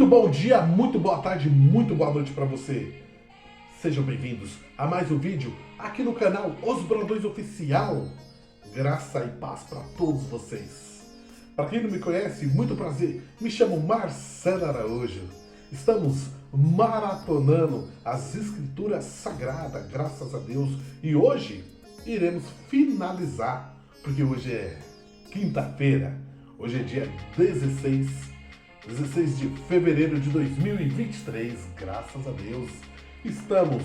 bom dia, muito boa tarde, muito boa noite para você. Sejam bem-vindos a mais um vídeo aqui no canal Os Brandões Oficial. Graça e paz para todos vocês. Para quem não me conhece, muito prazer. Me chamo Marcelo Araújo. Estamos maratonando as Escrituras Sagradas, graças a Deus. E hoje iremos finalizar, porque hoje é quinta-feira. Hoje é dia 16 de fevereiro de 2023, graças a Deus. Estamos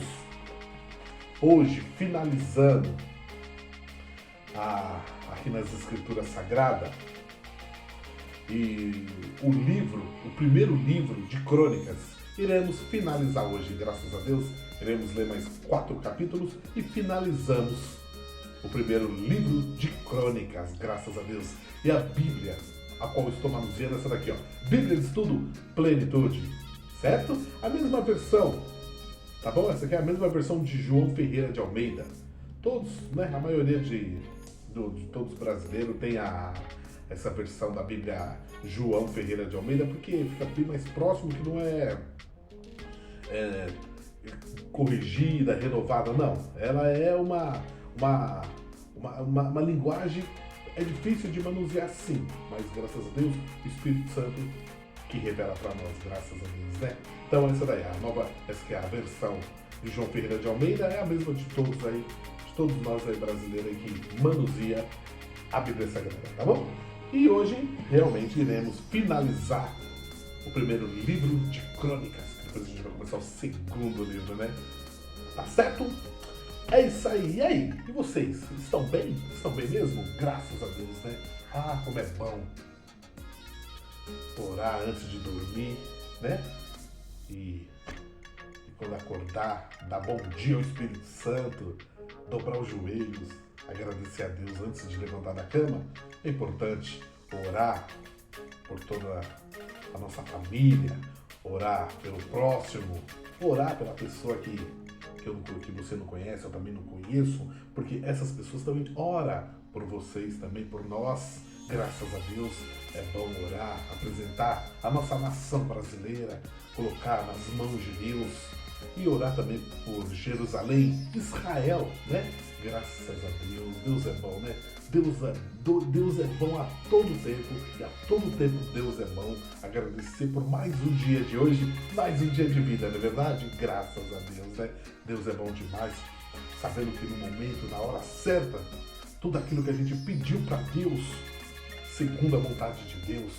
hoje finalizando aqui nas Escrituras Sagradas e o primeiro livro de Crônicas. Iremos finalizar hoje, graças a Deus. Iremos ler mais 4 capítulos e finalizamos o primeiro livro de Crônicas, graças a Deus. E a Bíblia, a qual estou manuseando, essa daqui, ó. Bíblia de Estudo Plenitude, certo? A mesma versão, tá bom? Essa aqui é a mesma versão de João Ferreira de Almeida. Todos, né? A maioria de todos os brasileiros tem essa versão da Bíblia João Ferreira de Almeida, porque fica bem mais próximo, que não é corrigida, renovada, não. Ela é uma linguagem, é difícil de manusear, sim, mas graças a Deus, o Espírito Santo que revela para nós, graças a Deus, né? Então essa daí, essa que é a versão de João Ferreira de Almeida, é a mesma de todos aí, de todos nós aí brasileiros aí que manuseia a Bíblia Sagrada, tá bom? E hoje, realmente, iremos finalizar o primeiro livro de Crônicas, depois a gente vai começar o segundo livro, né? Tá certo? É isso aí. E aí? E vocês? Estão bem? Estão bem mesmo? Graças a Deus, né? Ah, como é bom orar antes de dormir, né? E quando acordar, dar bom dia ao Espírito Santo, dobrar os joelhos, agradecer a Deus antes de levantar da cama. É importante orar por toda a nossa família, orar pelo próximo, orar pela pessoa que você não conhece, eu também não conheço, porque essas pessoas também oram por vocês, também por nós. Graças a Deus é bom orar, apresentar a nossa nação brasileira, colocar nas mãos de Deus e orar também por Jerusalém, Israel, né? Graças a Deus, Deus é bom, né? Deus é bom a todo tempo, e a todo tempo Deus é bom. Agradecer por mais um dia de hoje, mais um dia de vida, não é verdade? Graças a Deus, né? Deus é bom demais, sabendo que no momento, na hora certa, tudo aquilo que a gente pediu para Deus, segundo a vontade de Deus,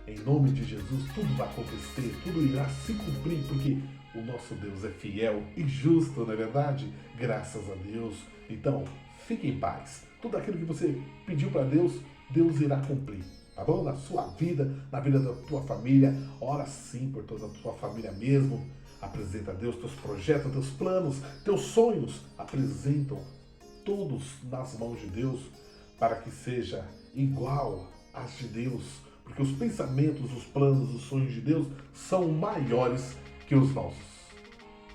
em nome de Jesus, tudo vai acontecer, tudo irá se cumprir, porque o nosso Deus é fiel e justo, não é verdade? Graças a Deus. Então, fique em paz. Tudo aquilo que você pediu para Deus, Deus irá cumprir, tá bom? Na sua vida, na vida da tua família. Ora sim por toda a tua família mesmo. Apresenta a Deus teus projetos, teus planos, teus sonhos. Apresentam todos nas mãos de Deus para que seja igual às de Deus. Porque os pensamentos, os planos, os sonhos de Deus são maiores que os nossos.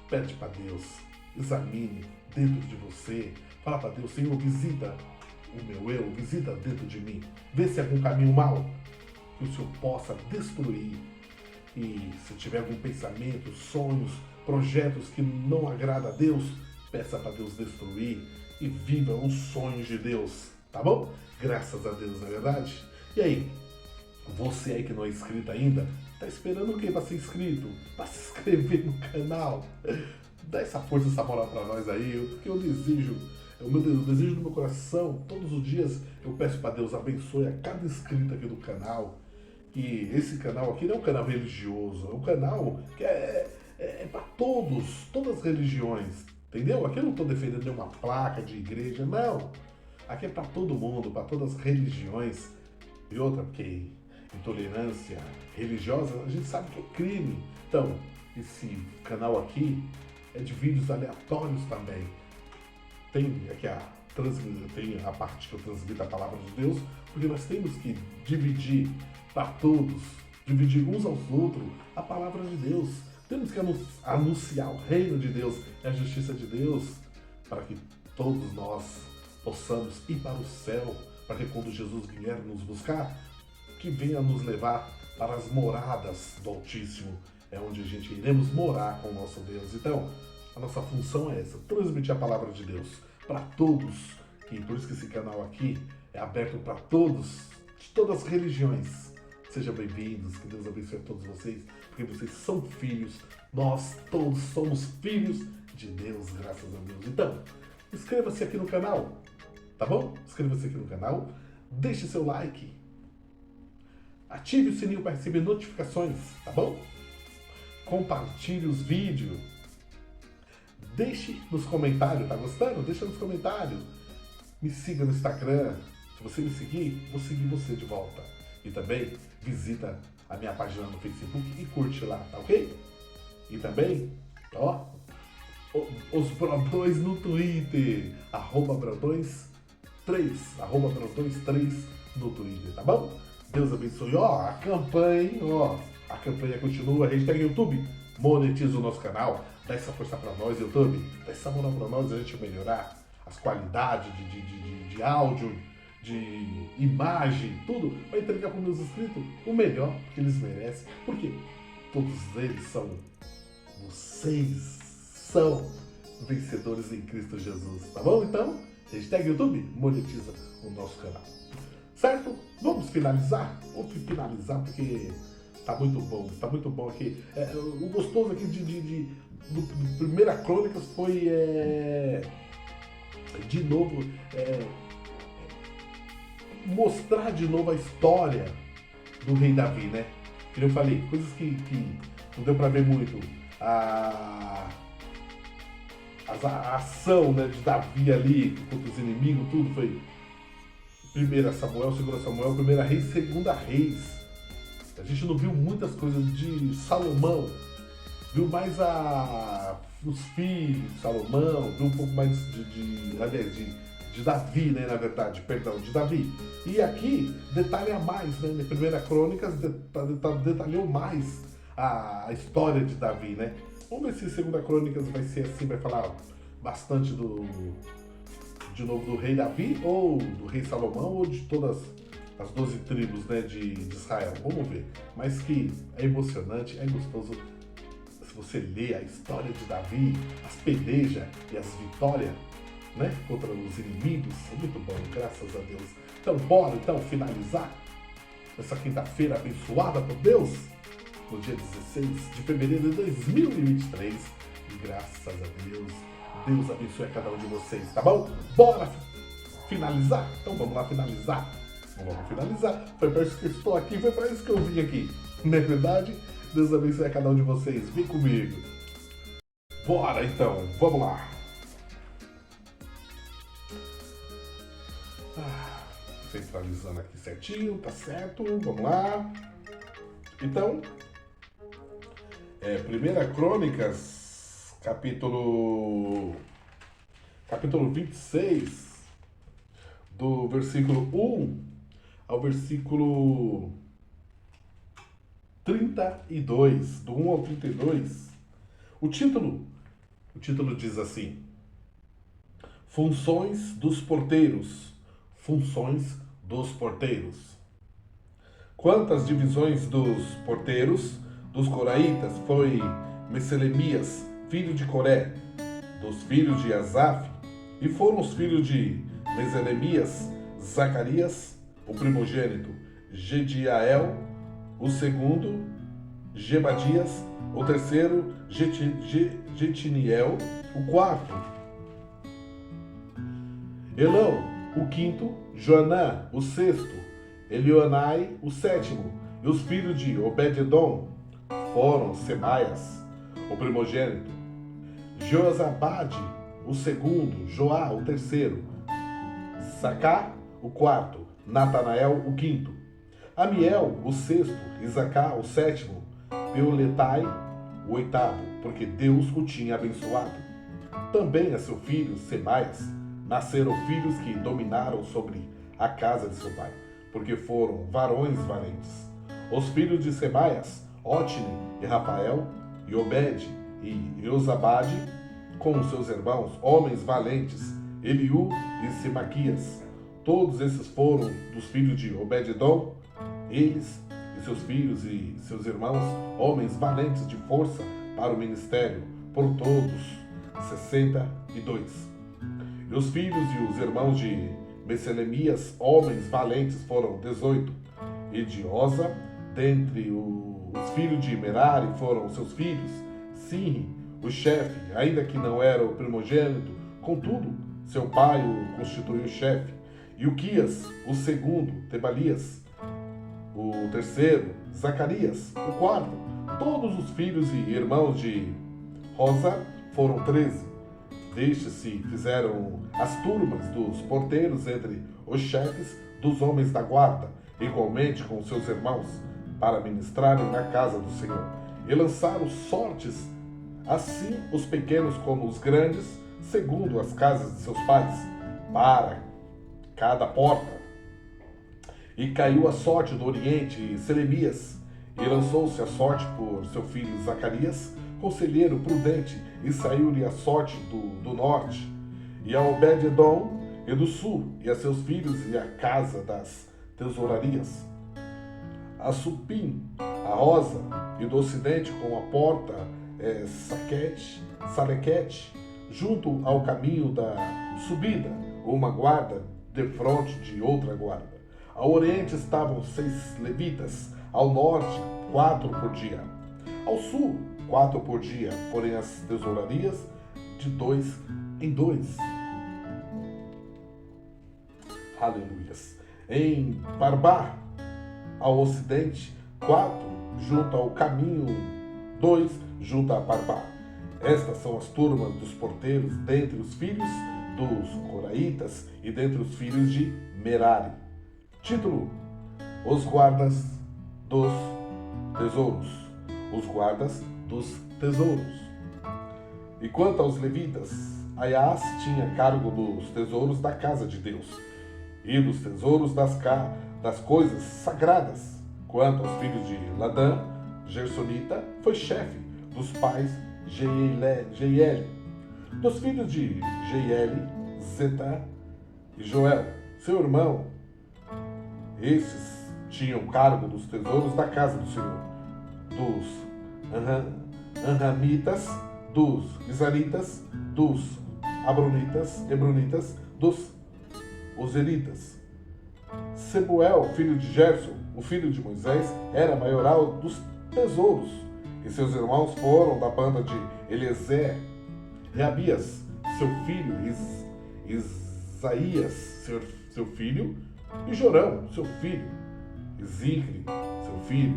Pede para Deus, examine dentro de você, fala para Deus: Senhor, visita o meu eu, visita dentro de mim, vê se há algum caminho mau que o Senhor possa destruir. E se tiver algum pensamento, sonhos, projetos que não agrada a Deus, peça para Deus destruir e viva os sonhos de Deus, tá bom? Graças a Deus, não é verdade? E aí, você aí que não é inscrito ainda, tá esperando o quê para ser inscrito? Para se inscrever no canal? Dá essa força, essa moral para nós aí, porque eu desejo, o desejo do meu coração, todos os dias eu peço para Deus abençoe a cada inscrito aqui do canal. E esse canal aqui não é um canal religioso, é um canal que é para todas as religiões, entendeu? Aqui eu não estou defendendo nenhuma placa de igreja, não. Aqui é para todo mundo, para todas as religiões. E outra, porque intolerância religiosa, a gente sabe que é crime. Então, esse canal aqui é de vídeos aleatórios também. Tem aqui tem a parte que eu transmito a palavra de Deus, porque nós temos que dividir para todos, dividir uns aos outros a palavra de Deus. Temos que anunciar o reino de Deus e a justiça de Deus, para que todos nós possamos ir para o céu, para que quando Jesus vier nos buscar, que venha nos levar para as moradas do Altíssimo, é onde a gente iremos morar com o nosso Deus. Então, a nossa função é essa, transmitir a palavra de Deus para todos, e por isso que esse canal aqui é aberto para todos, de todas as religiões. Sejam bem-vindos, que Deus abençoe a todos vocês, porque vocês são filhos, nós todos somos filhos de Deus, graças a Deus. Então, inscreva-se aqui no canal, tá bom? Inscreva-se aqui no canal, deixe seu like, ative o sininho para receber notificações, tá bom? Compartilhe os vídeos, deixe nos comentários, tá gostando? Deixa nos comentários, me siga no Instagram, se você me seguir, vou seguir você de volta. E também visita a minha página no Facebook e curte lá, tá ok? E também, ó, os Brodões no Twitter, @Brodões3, @Brodões3 no Twitter, tá bom? Deus abençoe, ó, a campanha, hein, ó, a campanha continua, hashtag YouTube, monetiza o nosso canal, dá essa força pra nós, YouTube, dá essa moral pra nós, a gente melhorar as qualidades de áudio, de imagem, tudo, vai entregar para os meus inscritos o melhor que eles merecem, porque todos eles vocês são vencedores em Cristo Jesus, tá bom? Então, hashtag YouTube, monetiza o nosso canal, certo? Vamos finalizar? Vamos finalizar porque tá muito bom aqui. O gostoso aqui do Primeira Crônicas foi, de novo, mostrar de novo a história do rei Davi, né? Como eu falei, coisas que não deu pra ver muito. A ação, né, de Davi ali contra os inimigos, tudo foi 1 Samuel, 2 Samuel, 1 Reis, 2 Reis. A gente não viu muitas coisas de Salomão, viu mais os filhos de Salomão, viu um pouco mais de Davi, né, na verdade, perdão, de Davi. E aqui detalha mais, né, na Primeira Crônicas detalhou mais a história de Davi, né. Vamos ver se Segunda Crônicas vai ser assim, vai falar bastante de novo do rei Davi, ou do rei Salomão, ou de todas as 12 tribos, né, de Israel. Vamos ver. Mas que é emocionante, é gostoso se você ler a história de Davi, as pelejas e as vitórias, né, contra os inimigos. É muito bom, graças a Deus. Então, bora então finalizar essa quinta-feira abençoada por Deus, no dia 16 de fevereiro de 2023. E graças a Deus, Deus abençoe a cada um de vocês, tá bom? Bora finalizar? Então vamos lá finalizar. Vamos finalizar. Foi para isso que eu estou aqui, foi para isso que eu vim aqui. Não é verdade? Deus abençoe a cada um de vocês. Vem comigo. Bora então, vamos lá. Centralizando aqui certinho, tá certo? Vamos lá. Então, 1 Crônicas, capítulo 26, do versículo 1 ao versículo 32, do 1 ao 32, o título diz assim: Funções dos porteiros, funções dos porteiros. Quantas divisões dos porteiros dos coraitas foi Meselemias, filho de Coré, dos filhos de Asaf, e foram os filhos de Meselemias, Zacarias, o primogênito, Jediael, o segundo, Gebadias, o terceiro, Jetiniel, o quarto, Elão, o quinto, Joanã, o sexto, Elioenai, o sétimo, e os filhos de Obed-edom foram Semaias, o primogênito, Josabade, o segundo, Joá, o terceiro, Sacá, o quarto, Natanael, o quinto, Amiel, o sexto, Isacar, o sétimo, Peuletai, o oitavo, porque Deus o tinha abençoado. Também a seu filho, Semaias, nasceram filhos que dominaram sobre a casa de seu pai, porque foram varões valentes. Os filhos de Semaias, Otni e Rafael, e Obed e Josabade, com os seus irmãos, homens valentes, Eliú e Simaquias. Todos esses foram dos filhos de Obed-edom. Eles e seus filhos e seus irmãos, homens valentes de força para o ministério, por todos 62. E os filhos e os irmãos de Messelemias, homens valentes, foram 18. E de Oza, dentre os filhos de Merari, foram seus filhos, Sinri, o chefe, ainda que não era o primogênito, contudo, seu pai o constituiu chefe. E Uquias, o segundo, Tebalias, o terceiro, Zacarias, o quarto. Todos os filhos e irmãos de Rosa foram 13. Destes se fizeram as turmas dos porteiros entre os chefes dos homens da guarda, igualmente com seus irmãos, para ministrarem na casa do Senhor. E lançaram sortes, assim os pequenos como os grandes, segundo as casas de seus pais, para cada porta. E caiu a sorte do oriente e Selemias, e lançou-se a sorte por seu filho Zacarias, conselheiro prudente, e saiu-lhe a sorte do norte, e a Obed-edom e do sul, e a seus filhos e a casa das tesourarias. A Supim, a Rosa, e do ocidente com a porta Salequete, junto ao caminho da subida, uma guarda defronte de outra guarda. Ao oriente estavam 6 levitas, ao norte 4 por dia, ao sul 4 por dia, porém as tesourarias de 2 em 2. Aleluias. Em Barbá, ao ocidente, 4 junto ao caminho, 2 junto a Barbá. Estas são as turmas dos porteiros dentre os filhos dos Coraitas e dentre os filhos de Merari. Título: Os guardas dos tesouros. Os guardas dos tesouros. E quanto aos levitas, Aias tinha cargo dos tesouros da casa de Deus e dos tesouros das coisas sagradas. Quanto aos filhos de Ladã, Gersonita foi chefe dos pais Jeiel. Dos filhos de Jeiel, Zeta e Joel, seu irmão. Esses tinham cargo dos tesouros da casa do Senhor, dos Anramitas, dos Isaritas, dos Hebronitas, dos Ozelitas. Sebuel, filho de Gerson, o filho de Moisés, era maioral dos tesouros, e seus irmãos foram da banda de Eliezer, Reabias, seu filho, Isaías, seu filho, e Jorão, seu filho, e Zicre, seu filho,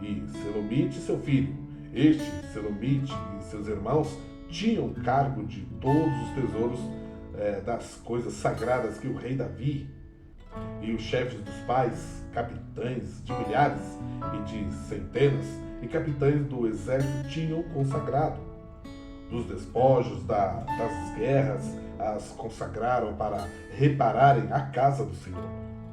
e Selomite, seu filho. Este, Selomite e seus irmãos tinham cargo de todos os tesouros das coisas sagradas que o rei Davi e os chefes dos pais, capitães de milhares e de centenas e capitães do exército tinham consagrado. Dos despojos das guerras as consagraram para repararem a casa do Senhor,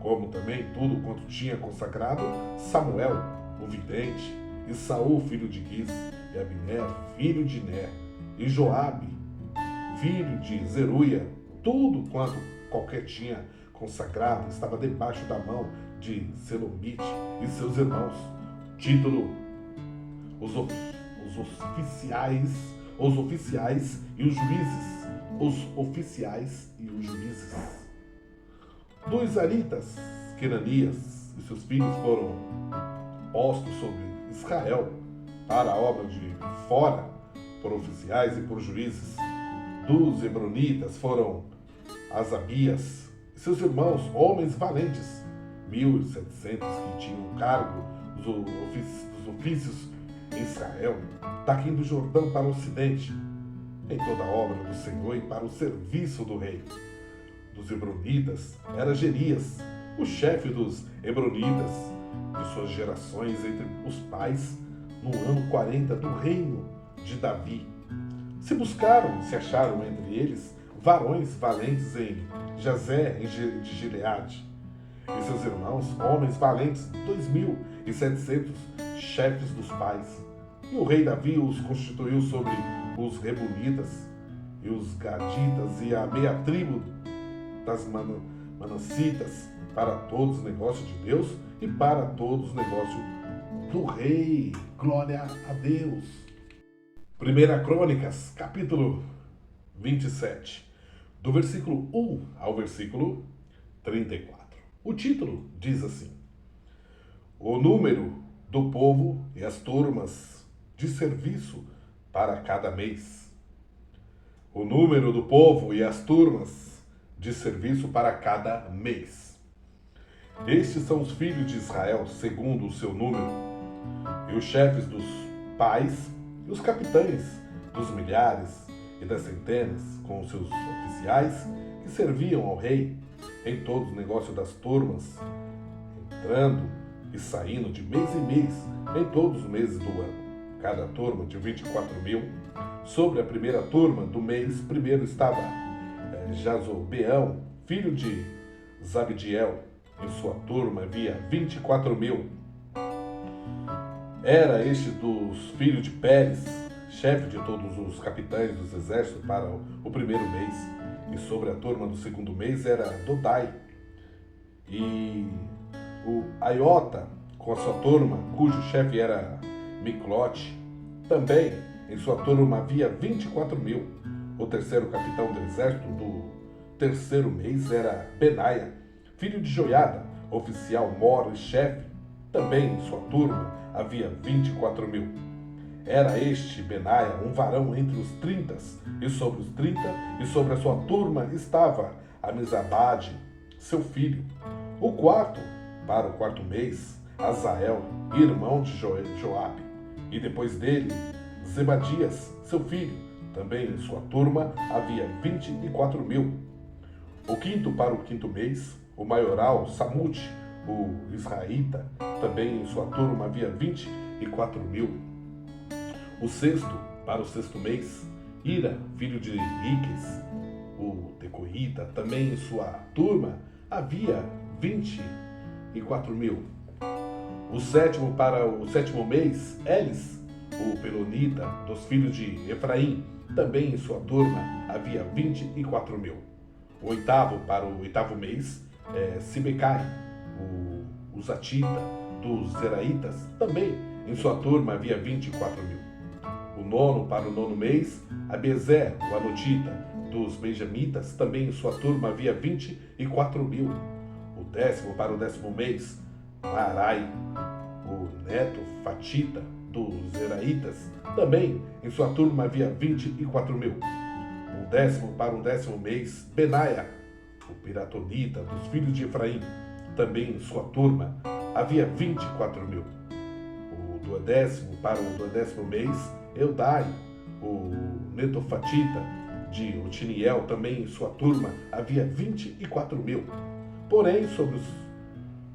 como também tudo quanto tinha consagrado Samuel, o vidente, e Saul, filho de Quis, e Abner, filho de Ner, e Joabe, filho de Zeruia. Tudo quanto qualquer tinha consagrado estava debaixo da mão de Selomite e seus irmãos. Título: os oficiais e os juízes. Os oficiais e os juízes. Dos Isaritas, Quenanias e seus filhos foram postos sobre Israel para a obra de fora, por oficiais e por juízes. Dos Hebronitas foram Asabias e seus irmãos, homens valentes, 1.700 que tinham cargo dos ofícios em Israel, daqui do Jordão para o ocidente, em toda a obra do Senhor e para o serviço do rei. Dos Hebronitas era Gerias, o chefe dos Hebronitas, de suas gerações entre os pais, no ano 40 do reino de Davi. Se buscaram e se acharam entre eles varões valentes em Jazé de Gileade, e seus irmãos, homens valentes, 2.700 chefes dos pais. E o rei Davi os constituiu sobre os Rebunitas e os Gaditas e a meia tribo das Manassitas para todos os negócios de Deus e para todos os negócios do rei. Glória a Deus. 1 Crônicas, capítulo 27, do versículo 1 ao versículo 34. O título diz assim: o número do povo e as turmas de serviço para cada mês. O número do povo e as turmas de serviço para cada mês. Estes são os filhos de Israel, segundo o seu número, e os chefes dos pais e os capitães dos milhares e das centenas, com os seus oficiais, que serviam ao rei em todo o negócio das turmas, entrando e saindo de mês em mês, em todos os meses do ano. Cada turma de 24.000. Sobre a primeira turma do mês primeiro estava Jazobeão, filho de Zabdiel. Em sua turma havia 24.000. Era este dos filhos de Pérez, chefe de todos os capitães dos exércitos para o primeiro mês. E sobre a turma do segundo mês era Dodai. E o Aiota, com a sua turma, cujo chefe era Miclote. Também em sua turma havia 24.000. O terceiro capitão do exército do terceiro mês era Benaia, filho de Joiada, oficial mor e chefe. Também em sua turma havia 24.000. Era este Benaia um varão entre os 30, e sobre os 30, e sobre a sua turma estava Amizabade, seu filho. O quarto, para o quarto mês, Azael, irmão de Joabe, e depois dele, Zebadias, seu filho. Também em sua turma havia 24.000. O quinto, para o quinto mês, o maioral Samute, o israelita. Também em sua turma havia 24.000. O sexto, para o sexto mês, Ira, filho de Iques, o tecoíta. Também em sua turma havia 24.000. O sétimo, para o sétimo mês, Elis, o pelonita, dos filhos de Efraim. Também em sua turma havia 24.000. O oitavo, para o oitavo mês, Sibecai, o zatita, dos zeraitas. Também em sua turma havia 24.000. O nono, para o nono mês, Abezer, o anotita, dos benjamitas. Também em sua turma havia 24.000. O décimo, para o décimo mês, Marai, o neto fatita, dos zeraitas. Também em sua turma havia 24.000. O décimo, para o décimo mês, Benaia, o piratonita, dos filhos de Efraim. Também em sua turma havia 24.000. O duodécimo, para o duodécimo mês, Eldai, o netofatita, de Otiniel. Também em sua turma havia 24.000. Porém, sobre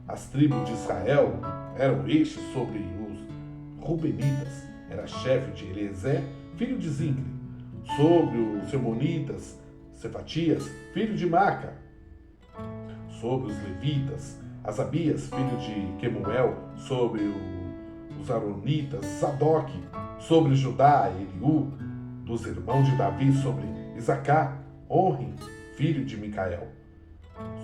as tribos de Israel, eram estes sobre os Rubenitas, era chefe de Eliezer, filho de Zingri. Sobre os Semonitas, Cefatias, filho de Maca. Sobre os levitas, Asabias, filho de Quemuel. Sobre os aronitas, Zadok. Sobre Judá, Eliú, dos irmãos de Davi. Sobre Isacar, Onri, filho de Micael.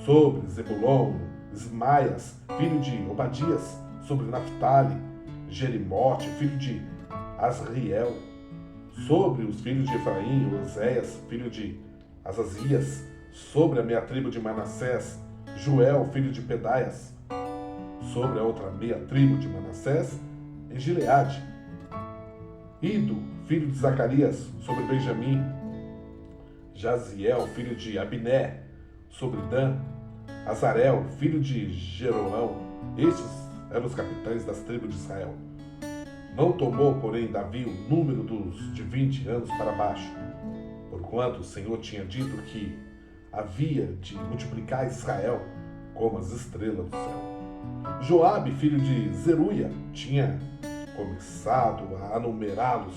Sobre Zebulon, Ismaias, filho de Obadias. Sobre Naphtali, Jerimote, filho de Asriel. Sobre os filhos de Efraim, Oséias, filho de Azazias. Sobre a meia tribo de Manassés, Joel, filho de Pedaias. Sobre a outra meia tribo de Manassés, em Gileade, Ido, filho de Zacarias. Sobre Benjamim, Jaziel, filho de Abiné. Sobre Dan, Azarel, filho de Jeroão. Estes eram os capitães das tribos de Israel. Não tomou, porém, Davi o número dos de 20 anos para baixo, porquanto o Senhor tinha dito que havia de multiplicar Israel como as estrelas do céu. Joabe, filho de Zeruia, tinha começado a numerá-los,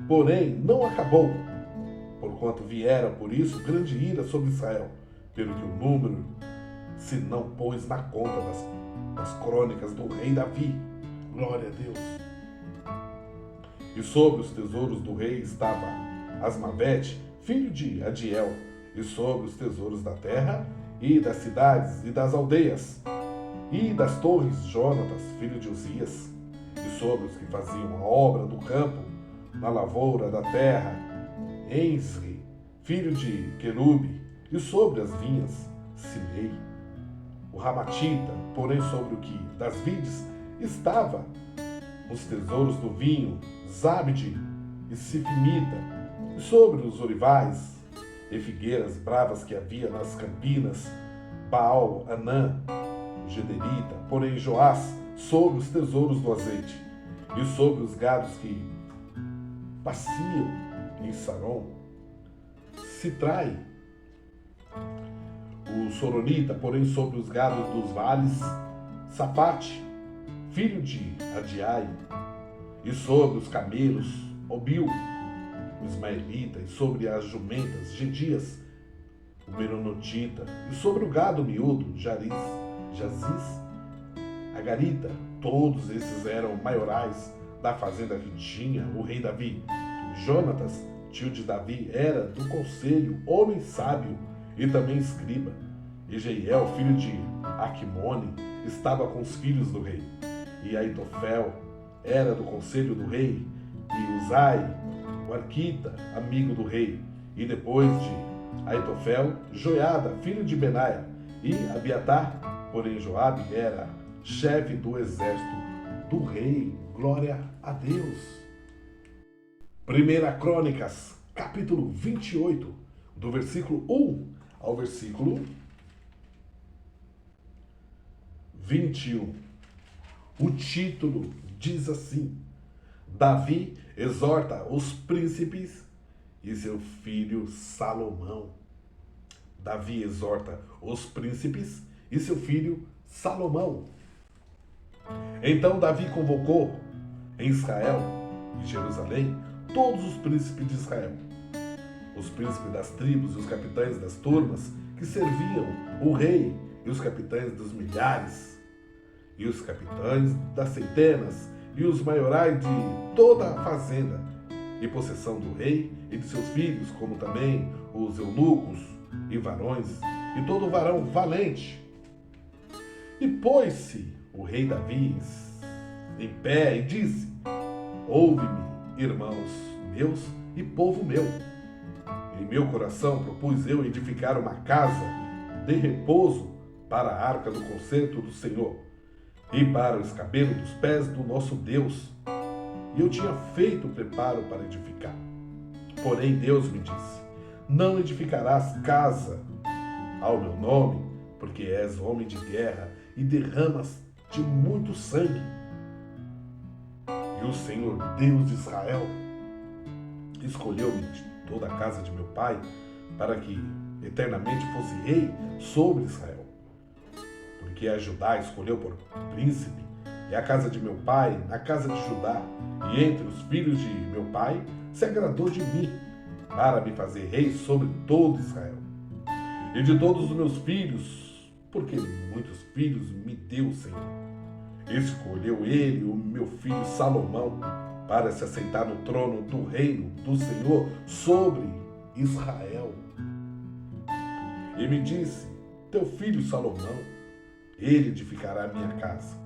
porém não acabou, porquanto viera por isso grande ira sobre Israel, pelo que o número se não pôs na conta das crônicas do rei Davi. Glória a Deus. E sobre os tesouros do rei estava Asmavete, filho de Adiel, e sobre os tesouros da terra, e das cidades, e das aldeias, e das torres, Jonatas, filho de Uzias, e sobre os que faziam a obra do campo, na lavoura da terra, Enzri, filho de Querube, e sobre as vinhas, Simei. O Ramatita, porém, sobre o que das vides estava os tesouros do vinho, Zabde e Sifimita, e sobre os olivais e figueiras bravas que havia nas campinas, Baal-Anã, o Gederita, porém Joás, sobre os tesouros do azeite, e sobre os gados que paciam em Saron, Sitrai, o Soronita, porém sobre os gados dos vales, Safate, filho de Adiai, e sobre os camelos, Obil, o Ismaelita, e sobre as jumentas, Gedias, o Meronotita, e sobre o gado miúdo, Jazis, Agarita. Todos esses eram maiorais da fazenda que tinha o rei Davi. Jonatas, tio de Davi, era do conselho, homem sábio e também escriba. E Jeiel, filho de Aquimone, estava com os filhos do rei. E Aitofel era do conselho do rei, e Uzai, o arquita, amigo do rei. E depois de Aitofel, Joiada, filho de Benaia, e Abiatar, porém Joabe era chefe do exército do rei. Glória a Deus. 1 Crônicas, capítulo 28, do versículo 1 ao versículo 21. O título diz assim: Davi exorta os príncipes e seu filho Salomão. Davi exorta os príncipes e seu filho Salomão. Então Davi convocou em Israel e Jerusalém todos os príncipes de Israel, os príncipes das tribos e os capitães das turmas que serviam o rei, e os capitães dos milhares, e os capitães das centenas, e os maiorais de toda a fazenda e possessão do rei e de seus filhos, como também os eunucos e varões, e todo varão valente. E pôs-se o rei Davi em pé e disse: Ouve-me, irmãos meus e povo meu. Em meu coração propus eu edificar uma casa de repouso para a arca do concerto do Senhor e para o escabelo dos pés do nosso Deus. E eu tinha feito preparo para edificar. Porém Deus me disse: Não edificarás casa ao meu nome, porque és homem de guerra e derramas de muito sangue. E o Senhor, Deus de Israel, escolheu-me de toda a casa de meu pai, para que eternamente fosse rei sobre Israel. Porque a Judá escolheu por príncipe, e a casa de meu pai na casa de Judá, e entre os filhos de meu pai se agradou de mim, para me fazer rei sobre todo Israel. E de todos os meus filhos, porque muitos filhos me deu o Senhor, escolheu ele o meu filho Salomão para se assentar no trono do reino do Senhor sobre Israel. E me disse: Teu filho Salomão, ele edificará a minha casa,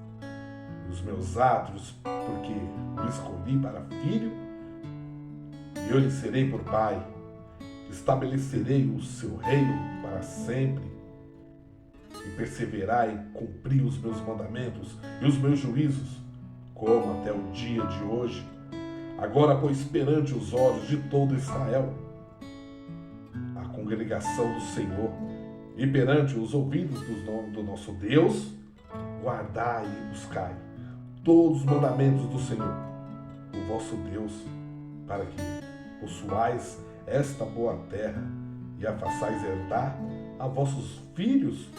e os meus átrios, porque o escolhi para filho, e eu lhe serei por pai. Estabelecerei o seu reino para sempre, e perseverar em cumprir os meus mandamentos e os meus juízos, como até o dia de hoje. Agora, pois, perante os olhos de todo Israel, a congregação do Senhor, e perante os ouvidos do nosso Deus, guardai e buscai todos os mandamentos do Senhor, o vosso Deus, para que possuais esta boa terra e a façais herdar a vossos filhos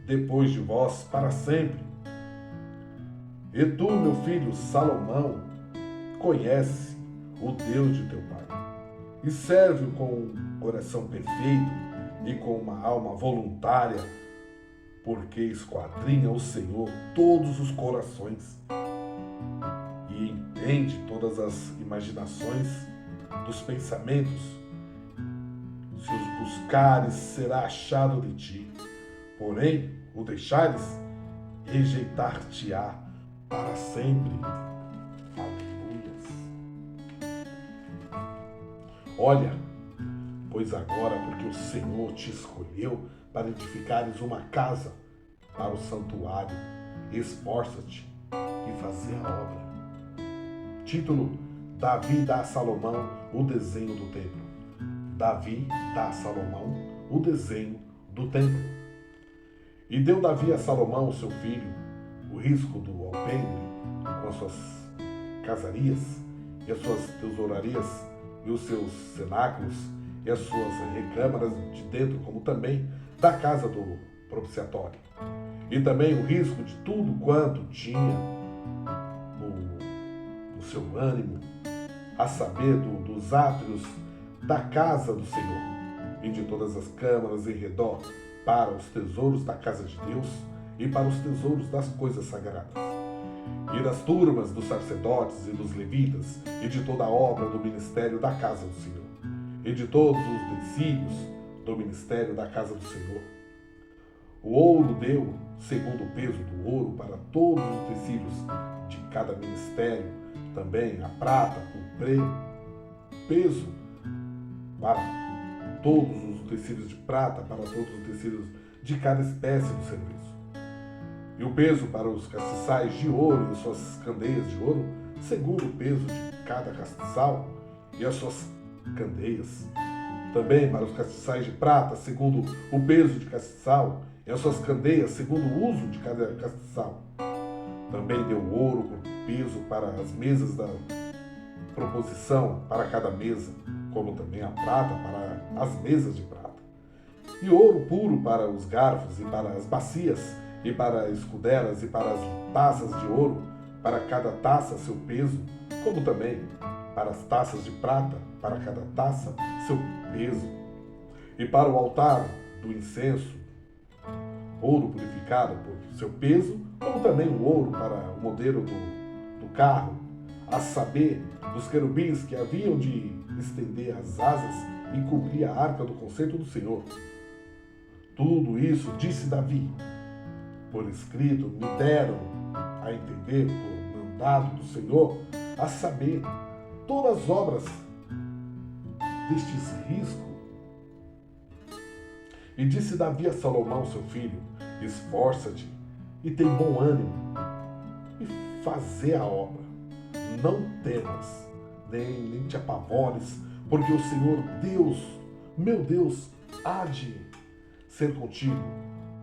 depois de vós para sempre. E tu, meu filho Salomão, conhece o Deus de teu pai, e serve-o com um coração perfeito e com uma alma voluntária, porque esquadrinha o Senhor todos os corações e entende todas as imaginações dos pensamentos. Se os buscares, será achado de ti. Porém, o deixares, rejeitar-te-á para sempre. Olha, pois agora, porque o Senhor te escolheu para edificares uma casa para o santuário, esforça-te e fazer a obra. Título: Davi dá a Salomão o desenho do templo. Davi dá a Salomão o desenho do templo. E deu Davi a Salomão, seu filho, o risco do alpendre, com as suas casarias e as suas tesourarias e os seus cenáculos e as suas recâmaras de dentro, como também da casa do propiciatório. E também o risco de tudo quanto tinha no seu ânimo, a saber dos átrios da casa do Senhor e de todas as câmaras em redor, para os tesouros da casa de Deus e para os tesouros das coisas sagradas, e das turmas dos sacerdotes e dos levitas, e de toda a obra do ministério da casa do Senhor, e de todos os utensílios do ministério da casa do Senhor. O ouro deu, segundo o peso do ouro, para todos os utensílios de cada ministério, também a prata por peso para todos os utensílios de prata, para todos os utensílios de cada espécie do serviço. E o peso para os castiçais de ouro e as suas candeias de ouro, segundo o peso de cada castiçal e as suas candeias. Também para os castiçais de prata, segundo o peso de castiçal e as suas candeias, segundo o uso de cada castiçal. Também deu ouro por peso para as mesas da proposição, para cada mesa, como também a prata para as mesas de prata. E ouro puro para os garfos e para as bacias, e para as escudelas e para as taças de ouro, para cada taça seu peso, como também para as taças de prata, para cada taça seu peso. E para o altar do incenso, ouro purificado por seu peso, como também o ouro para o modelo do carro, a saber, dos querubins que haviam de estender as asas e cobrir a arca do concerto do Senhor. Tudo isso disse Davi, por escrito, me deram a entender por mandado do Senhor, a saber, todas as obras destes riscos. E disse Davi a Salomão, seu filho, esforça-te e tem bom ânimo, e fazer a obra. Não temas, nem te apavores, porque o Senhor Deus, meu Deus, há de ser contigo.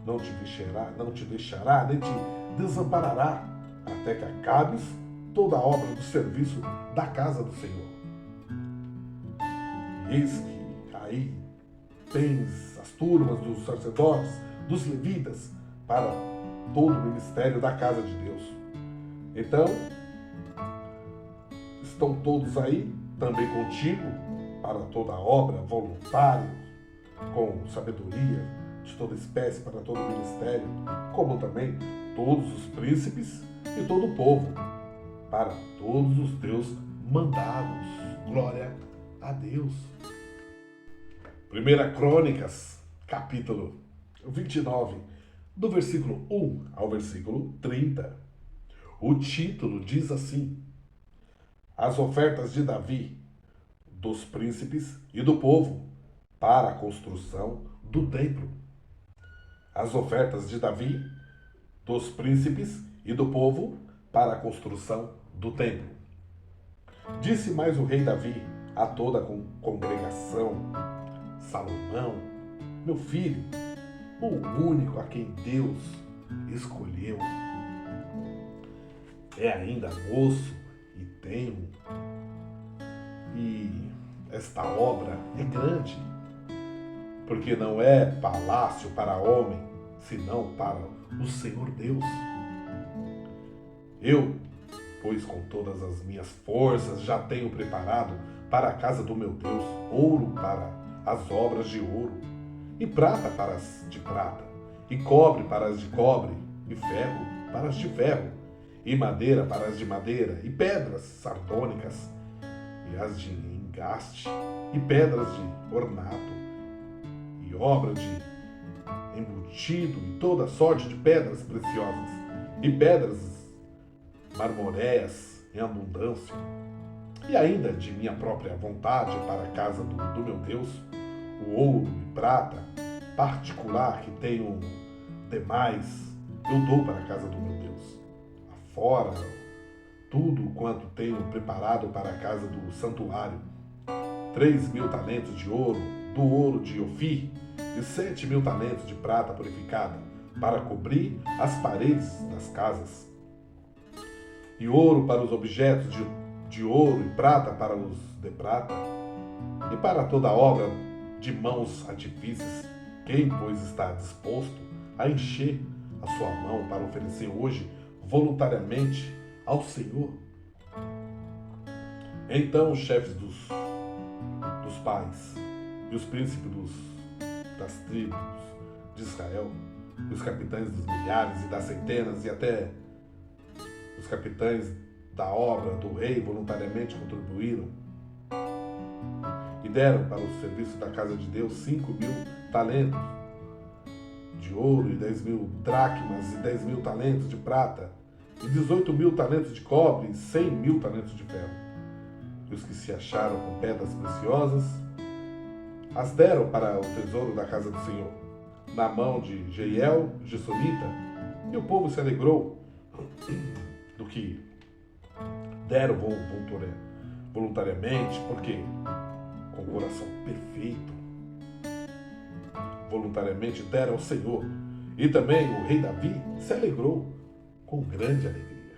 Não te deixará, nem te desamparará, até que acabes toda a obra do serviço da casa do Senhor. E eis que aí tens as turmas dos sacerdotes, dos levitas, para todo o ministério da casa de Deus. Então, estão todos aí, também contigo, para toda a obra, voluntários, com sabedoria, de toda espécie para todo o ministério, como também todos os príncipes e todo o povo, para todos os teus mandados. Glória a Deus. 1 Crônicas, capítulo 29, do versículo 1 ao versículo 30. O título diz assim: As ofertas de Davi, dos príncipes e do povo, para a construção do templo. As ofertas de Davi, dos príncipes e do povo, para a construção do templo. Disse mais o rei Davi a toda a congregação: Salomão, meu filho, o único a quem Deus escolheu, é ainda moço e tenro, e esta obra é grande, porque não é palácio para homem, senão para o Senhor Deus. Eu, pois com todas as minhas forças já tenho preparado para a casa do meu Deus ouro para as obras de ouro, e prata para as de prata, e cobre para as de cobre, e ferro para as de ferro, e madeira para as de madeira, e pedras sardônicas, e as de engaste, e pedras de ornato, e obra de embutido, e toda sorte de pedras preciosas, e pedras marmoreias em abundância, e ainda de minha própria vontade para a casa do meu Deus, o ouro e prata particular que tenho demais, eu dou para a casa do meu Deus. Afora tudo quanto tenho preparado para a casa do santuário, 3.000 talentos de ouro, do ouro de Ofir, e 7.000 talentos de prata purificada, para cobrir as paredes das casas. E ouro para os objetos de ouro e prata para os de prata, e para toda obra de mãos artífices. Quem, pois, está disposto a encher a sua mão para oferecer hoje voluntariamente ao Senhor? Então os chefes dos pais e os príncipes das tribos de Israel, e os capitães dos milhares e das centenas, e até os capitães da obra do rei voluntariamente contribuíram e deram para o serviço da casa de Deus 5.000 talentos de ouro, e 10.000 dracmas, e 10.000 talentos de prata, e 18.000 talentos de cobre, e 100.000 talentos de ferro. E os que se acharam com pedras preciosas as deram para o tesouro da casa do Senhor, na mão de Jeiel, Gesonita, e o povo se alegrou do que deram voluntariamente, porque com o coração perfeito, voluntariamente deram ao Senhor. E também o rei Davi se alegrou com grande alegria.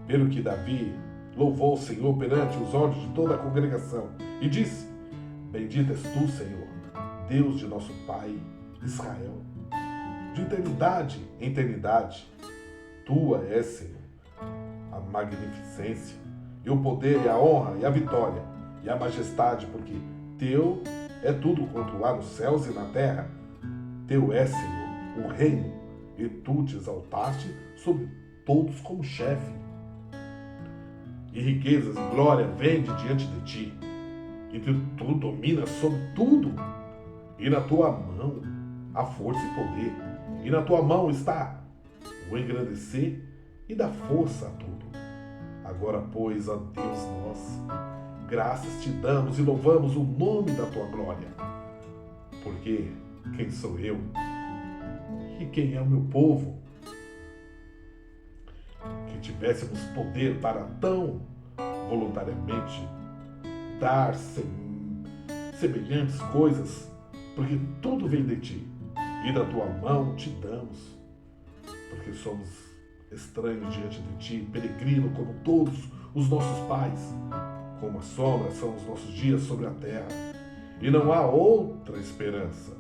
Pelo que Davi louvou o Senhor perante os olhos de toda a congregação e disse: Bendito és tu, Senhor, Deus de nosso Pai Israel, de eternidade em eternidade. Tua és, Senhor, a magnificência, e o poder, e a honra, e a vitória, e a majestade, porque teu é tudo quanto há nos céus e na terra. Teu é, Senhor, o reino, e tu te exaltaste sobre todos como chefe. E riquezas e glória vêm de diante de ti, e tu dominas sobre tudo, e na tua mão há força e poder, e na tua mão está o engrandecer e dar força a tudo. Agora, pois, ó Deus, nós graças te damos e louvamos o nome da tua glória, porque quem sou eu e quem é o meu povo que tivéssemos poder para tão voluntariamente dar semelhantes coisas, porque tudo vem de ti e da tua mão te damos, porque somos estranhos diante de ti, peregrino como todos os nossos pais. Como a sombra são os nossos dias sobre a terra, e não há outra esperança,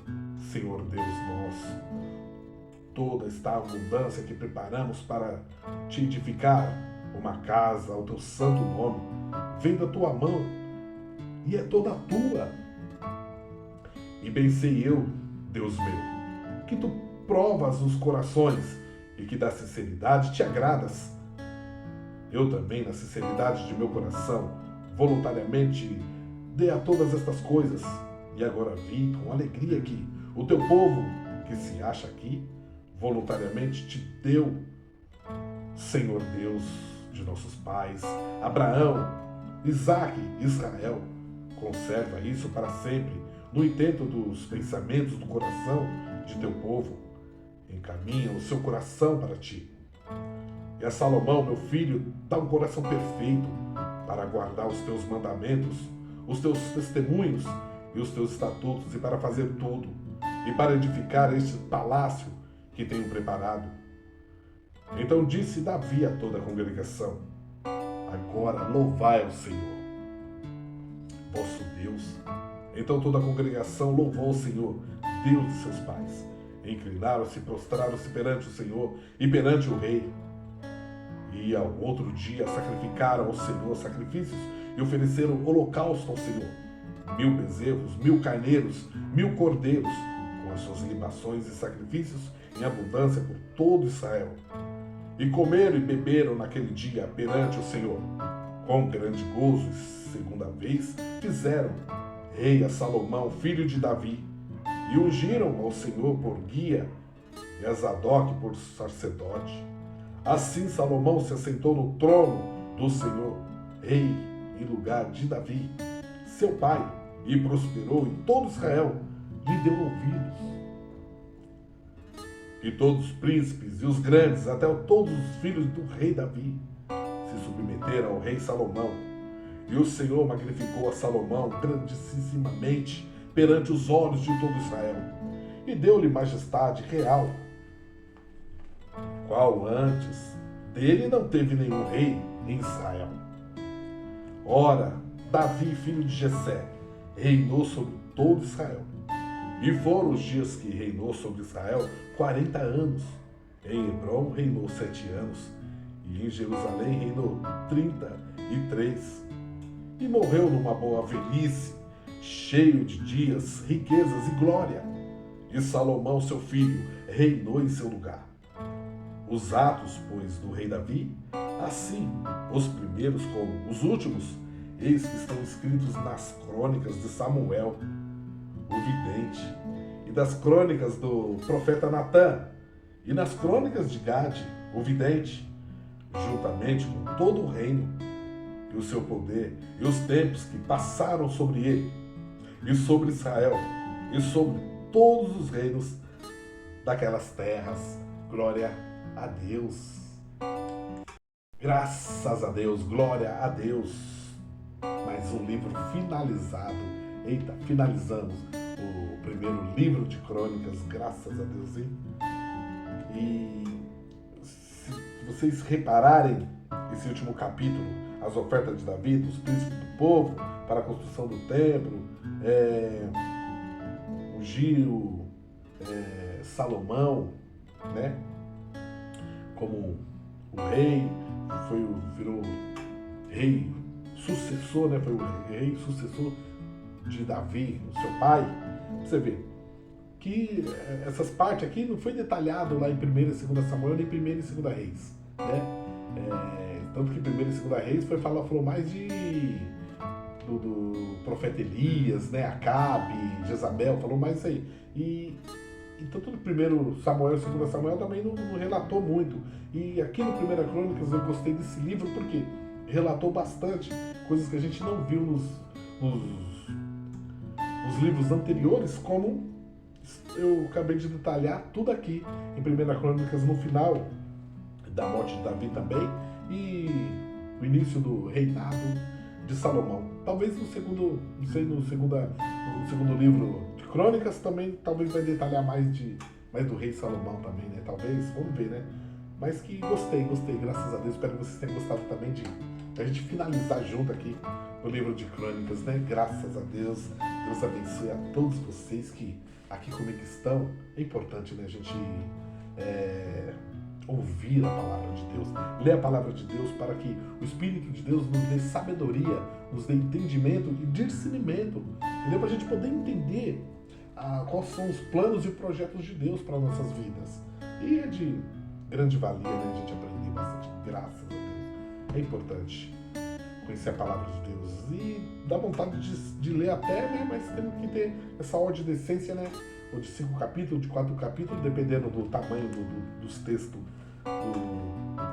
Senhor Deus nosso. Toda esta abundância que preparamos para te edificar uma casa ao teu santo nome vem da tua mão, e é toda tua. E bem sei eu, Deus meu, que tu provas os corações e que da sinceridade te agradas. Eu também, na sinceridade de meu coração, voluntariamente dei a todas estas coisas, e agora vi com alegria que o teu povo, que se acha aqui, voluntariamente te deu, Senhor Deus de nossos pais, Abraão, Isaque e Israel. Conserva isso para sempre no intento dos pensamentos do coração de teu povo. Encaminha o seu coração para ti. E a Salomão, meu filho, dá um coração perfeito para guardar os teus mandamentos, os teus testemunhos e os teus estatutos, e para fazer tudo, e para edificar este palácio que tenho preparado. Então disse Davi a toda a congregação: Agora louvai ao Senhor, vosso Deus. Então toda a congregação louvou o Senhor, Deus de seus pais. Inclinaram-se e prostraram-se perante o Senhor e perante o rei. E ao outro dia sacrificaram ao Senhor sacrifícios e ofereceram holocausto ao Senhor: 1.000 bezerros, 1.000 carneiros, 1.000 cordeiros, com as suas libações e sacrifícios em abundância por todo Israel. E comeram e beberam naquele dia perante o Senhor. Com grande gozo, segunda vez, fizeram rei a Salomão, filho de Davi, e ungiram ao Senhor por guia e a Zadok por sacerdote. Assim Salomão se assentou no trono do Senhor, rei em lugar de Davi, seu pai, e prosperou em todo Israel, lhe deu ouvidos. E todos os príncipes e os grandes, até todos os filhos do rei Davi, se submeteram ao rei Salomão. E o Senhor magnificou a Salomão grandissimamente perante os olhos de todo Israel, e deu-lhe majestade real, qual antes dele não teve nenhum rei em Israel. Ora, Davi, filho de Jessé, reinou sobre todo Israel. E foram os dias que reinou sobre Israel 40 anos. Em Hebrom reinou 7 anos, e em Jerusalém reinou 33. E morreu numa boa velhice, cheio de dias, riquezas e glória. E Salomão, seu filho, reinou em seu lugar. Os atos, pois, do rei Davi, assim, os primeiros como os últimos, eis que estão escritos nas crônicas de Samuel, o vidente, e das crônicas do profeta Natã, e nas crônicas de Gade, o vidente, juntamente com todo o reino, e o seu poder, e os tempos que passaram sobre ele, e sobre Israel, e sobre todos os reinos daquelas terras. Glória a Deus. Graças a Deus, glória a Deus. Mais um livro finalizado. Eita, finalizamos o primeiro livro de crônicas, graças a Deus, hein? E se vocês repararem esse último capítulo, as ofertas de Davi, dos príncipes do povo, para a construção do templo, ungiu Salomão, né? Como o rei, virou rei sucessor, né? Foi o rei sucessor de Davi, o seu pai. Você vê que essas partes aqui não foi detalhado lá em 1 e 2 Samuel, nem 1 e 2 Reis, né? Tanto que 1 e 2 Reis falou mais do profeta Elias, né? Acabe, Jezabel, falou mais isso aí. E tanto no 1 Samuel e 2 Samuel também não relatou muito. E aqui no 1 Crônicas eu gostei desse livro porque relatou bastante coisas que a gente não viu nos livros anteriores, como eu acabei de detalhar tudo aqui em 1 Crônicas, no final da morte de Davi também, e o início do reinado de Salomão. Talvez no segundo livro de Crônicas também, talvez vai detalhar mais do rei Salomão também, né? Talvez, vamos ver, né? Mas que gostei, graças a Deus. Espero que vocês tenham gostado também de a gente finalizar junto aqui no livro de Crônicas, né? Graças a Deus. Deus abençoe a todos vocês que aqui comigo estão. É importante, né, a gente ouvir a palavra de Deus, ler a palavra de Deus, para que o Espírito de Deus nos dê sabedoria, nos dê entendimento e discernimento, entendeu? Para a gente poder entender quais são os planos e projetos de Deus para nossas vidas. E é de grande valia, né, a gente aprender bastante, graças a Deus. É importante conhecer a palavra de Deus e dá vontade de ler até, né, mas temos que ter essa ordem de decência, né, ou de 5 capítulos, de 4 capítulos, dependendo do tamanho dos textos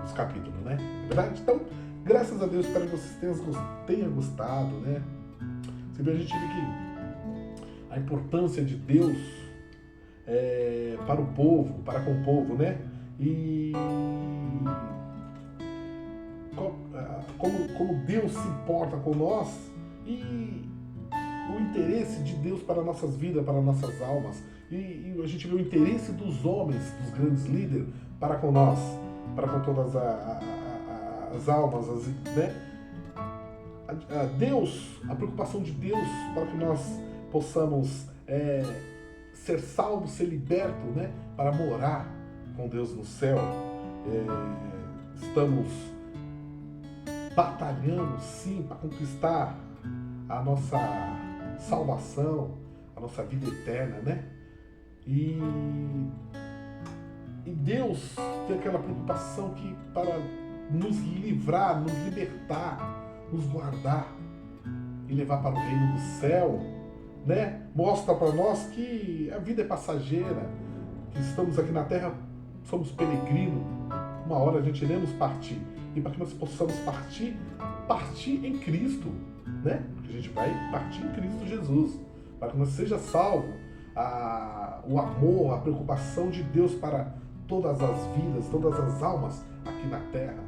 dos capítulos, né? É verdade? Então, graças a Deus, espero que vocês tenham gostado, né? Você vê, a gente vê que a importância de Deus para o povo, para com o povo, né? E como Deus se importa com nós e o interesse de Deus para nossas vidas, para nossas almas. E a gente vê o interesse dos homens, dos grandes líderes, para com nós, para com todas as almas, né? Deus, a preocupação de Deus para que nós possamos ser salvos, ser libertos, né? Para morar com Deus no céu. Estamos batalhando, sim, para conquistar a nossa salvação, a nossa vida eterna, né? E Deus tem aquela preocupação que para nos livrar, nos libertar, nos guardar e levar para o reino do céu, né? Mostra para nós que a vida é passageira, que estamos aqui na terra, somos peregrinos, uma hora a gente iremos partir. E para que nós possamos partir, partir em Cristo, né? A gente vai partir em Cristo Jesus, para que nós seja salvo. O amor, a preocupação de Deus para todas as vidas, todas as almas aqui na terra,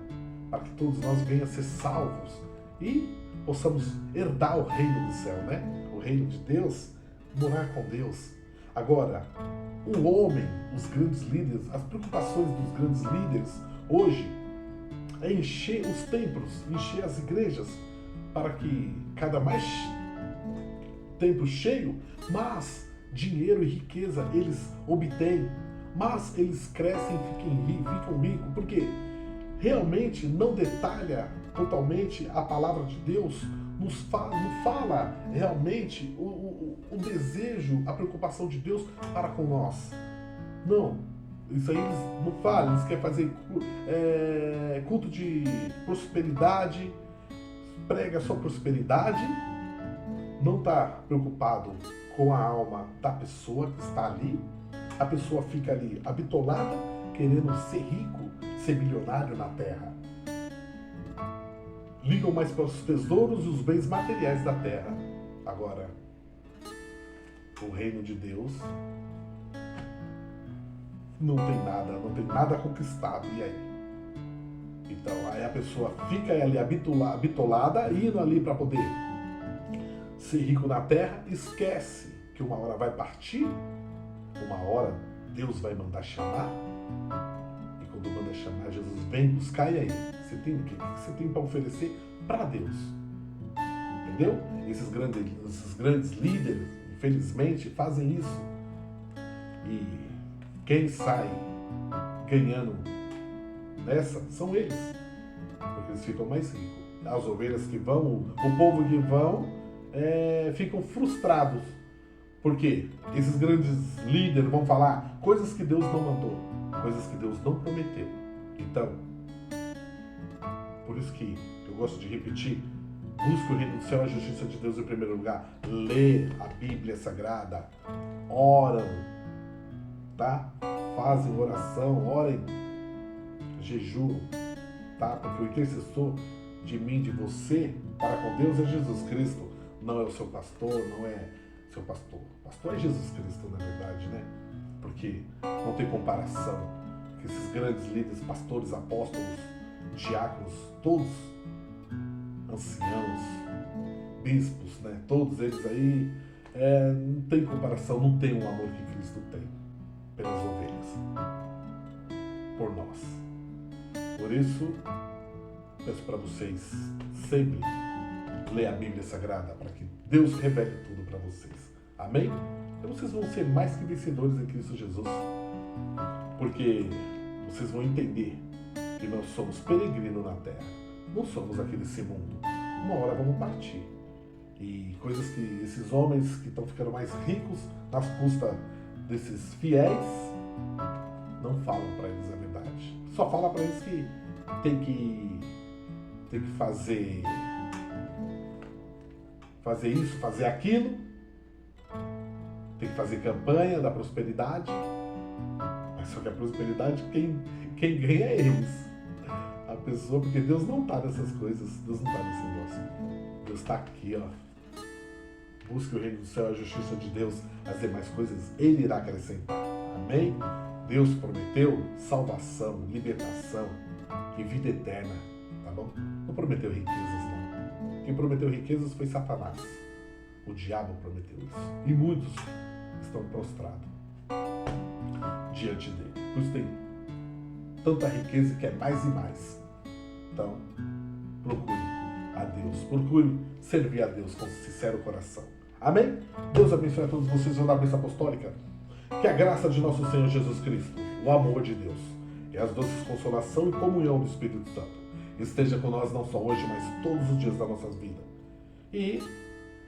para que todos nós venhamos a ser salvos e possamos herdar o reino do céu, né? O reino de Deus, morar com Deus. Agora, o homem, os grandes líderes, as preocupações dos grandes líderes hoje é encher os templos, encher as igrejas, para que cada mais templo cheio, mas dinheiro e riqueza eles obtêm, mas eles crescem e ficam ricos, porque realmente não detalha totalmente a palavra de Deus, não fala realmente o desejo, a preocupação de Deus para com nós. Não, isso aí eles não falam, eles querem fazer culto de prosperidade, prega só prosperidade, não está preocupado com a alma da pessoa que está ali. A pessoa fica ali habitolada, querendo ser rico, ser milionário na terra. Ligam mais para os tesouros e os bens materiais da terra. Agora, o reino de Deus não tem nada conquistado. E aí? Então, aí a pessoa fica ali habitolada, indo ali para poder ser rico na terra, esquece que uma hora vai partir, uma hora Deus vai mandar chamar, e quando manda chamar, Jesus vem buscar. E aí? Você tem o que você tem para oferecer para Deus? Entendeu? Esses grandes líderes, infelizmente, fazem isso. E quem sai ganhando nessa são eles, porque eles ficam mais ricos. As ovelhas que vão, o povo que vão, ficam frustrados, porque esses grandes líderes vão falar coisas que Deus não mandou, coisas que Deus não prometeu. Então, por isso que eu gosto de repetir: busque o reino do céu e a justiça de Deus em primeiro lugar. Lê a Bíblia Sagrada, oram, tá? Fazem oração, orem, jejuam, tá? Porque o intercessor de mim, de você, para com Deus é Jesus Cristo. Não é o seu pastor, não é seu pastor. O pastor é Jesus Cristo, na verdade, né? Porque não tem comparação. Que esses grandes líderes, pastores, apóstolos, diáconos, todos anciãos, bispos, né? Todos eles aí, não tem comparação, não tem o amor que Cristo tem pelas ovelhas, por nós. Por isso, peço para vocês sempre ler a Bíblia Sagrada, para que Deus revele tudo para vocês. Amém? Então vocês vão ser mais que vencedores em Cristo Jesus, porque vocês vão entender que nós somos peregrinos na terra, não somos aqui desse mundo. Uma hora vamos partir. E coisas que esses homens que estão ficando mais ricos nas custas desses fiéis não falam para eles a verdade. Só fala para eles que tem que fazer isso, fazer aquilo, tem que fazer campanha da prosperidade. Mas só que a prosperidade, quem ganha é eles. A pessoa, porque Deus não está nessas coisas, Deus não está nesse negócio. Deus está aqui, ó. Busque o reino do céu, a justiça de Deus, as demais coisas Ele irá acrescentar. Amém? Deus prometeu salvação, libertação e vida eterna, tá bom? Não prometeu riquezas, não. Quem prometeu riquezas foi Satanás. O diabo prometeu isso. E muitos estão prostrados diante dele. Por isso tem tanta riqueza que é mais e mais. Então, procure a Deus. Procure servir a Deus com sincero coração. Amém? Deus abençoe a todos vocês na bênção apostólica. Que a graça de nosso Senhor Jesus Cristo, o amor de Deus e as doces consolação e comunhão do Espírito Santo esteja com nós não só hoje, mas todos os dias das nossas vidas. E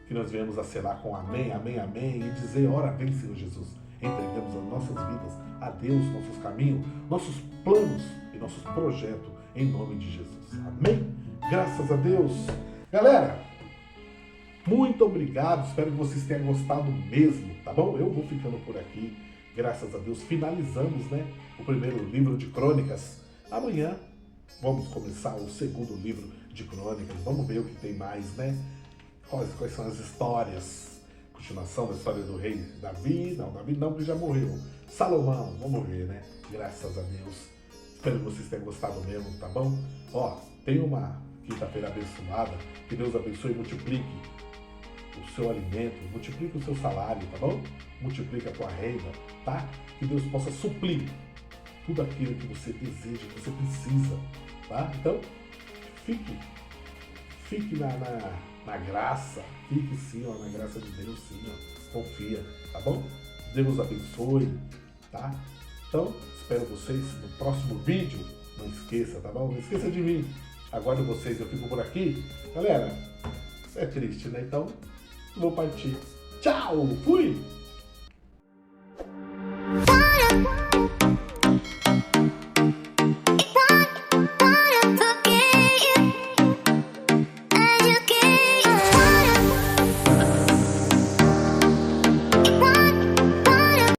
que nós venhamos a selar com amém, amém, amém e dizer: ora vem, Senhor Jesus. Entregamos as nossas vidas a Deus, nossos caminhos, nossos planos e nossos projetos em nome de Jesus. Amém? Graças a Deus. Galera, muito obrigado. Espero que vocês tenham gostado mesmo, tá bom? Eu vou ficando por aqui. Graças a Deus. Finalizamos, né, o primeiro livro de Crônicas. Amanhã vamos começar o segundo livro de crônicas. Vamos ver o que tem mais, né? Quais são as histórias? Continuação da história do rei Davi. Não, Davi não, porque já morreu. Salomão, vamos ver, né? Graças a Deus. Espero que vocês tenham gostado mesmo, tá bom? Ó, tem uma quinta-feira abençoada. Que Deus abençoe e multiplique o seu alimento, multiplique o seu salário, tá bom? Multiplique a tua renda, tá? Que Deus possa suprir tudo aquilo que você deseja, que você precisa, tá? Então, fique na graça, fique sim, ó, na graça de Deus, sim, ó, confia, tá bom? Deus abençoe, tá? Então, espero vocês no próximo vídeo, não esqueça, tá bom? Não esqueça de mim, aguardo vocês, eu fico por aqui. Galera, é triste, né? Então, vou partir. Tchau, fui!